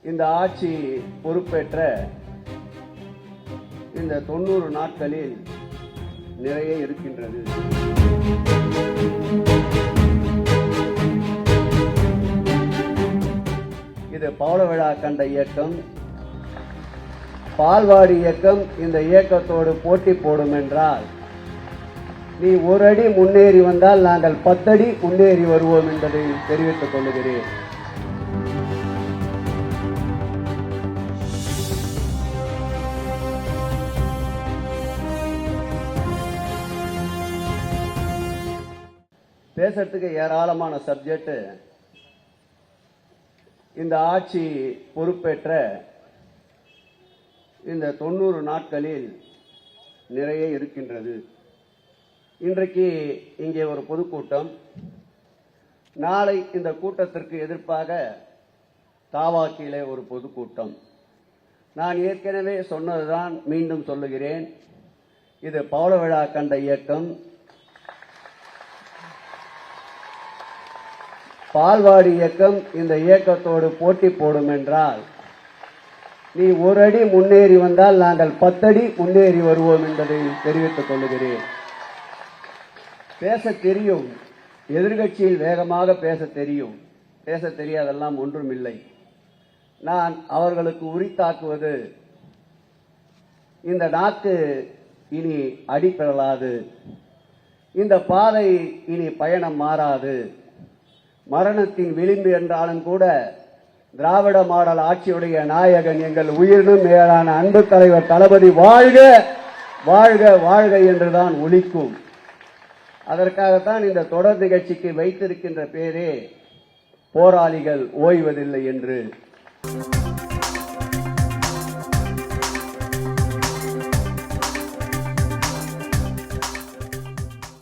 இந்த ஆட்சி பொறுப்பேற்ற இந்த 90 நாட்களில் நிறைய இருக்கின்றது. இது பவள விழா கண்ட இயக்கம், பால்வாடி இயக்கம் இந்த இயக்கத்தோடு போட்டி போடும் என்றால், நீ ஒரு அடி முன்னேறி வந்தால் நாங்கள் 10 அடி முன்னேறி வருவோம் என்பதை தெரிவித்துக் கொள்கிறேன். பேசுறதுக்கு ஏராளமான சப்ஜெக்ட் இந்த ஆட்சி பொறுப்பேற்ற இந்த 90 நாட்களில் நிறைய இருக்கின்றது. இன்றைக்கு இங்கே ஒரு பொதுக்கூட்டம், நாளை இந்த கூட்டத்திற்கு எதிர்ப்பாக தாவாக்கிலே ஒரு பொதுக்கூட்டம். நான் ஏற்கனவே சொன்னதுதான் மீண்டும் சொல்லுகிறேன். இது பவள விழா கண்ட இயக்கம், பால்வாடி இயக்கம் இந்த இயக்கத்தோடு போட்டி போடும் என்றால், நீ ஒரு அடி முன்னேறி வந்தால் நாங்கள் 10 அடி முன்னேறி வருவோம் என்பதை தெரிவித்துக் கொள்கிறேன். பேச தெரியும், எதிர்கட்சியில் வேகமாக பேச தெரியும், பேச தெரியாதெல்லாம் ஒன்றும் இல்லை. நான் அவர்களுக்கு உரித்தாக்குவது, இந்த நாக்கு இனி அடிபெறலாது, இந்த பாதை இனி பயணம் மாறாது, மரணத்தின் விளிம்பு என்றாலும் கூட திராவிட மாடல் ஆட்சியுடைய நாயகன் எங்கள் உயிரினும் மேலான அன்பு தலைவர் தளபதி வாழ்க வாழ்க வாழ்க என்றுதான் ஒலிக்கும். அதற்காகத்தான் இந்த தொடர் நிகழ்ச்சிக்கு வைத்திருக்கின்ற பேரே போராளிகள் ஓய்வதில்லை என்று.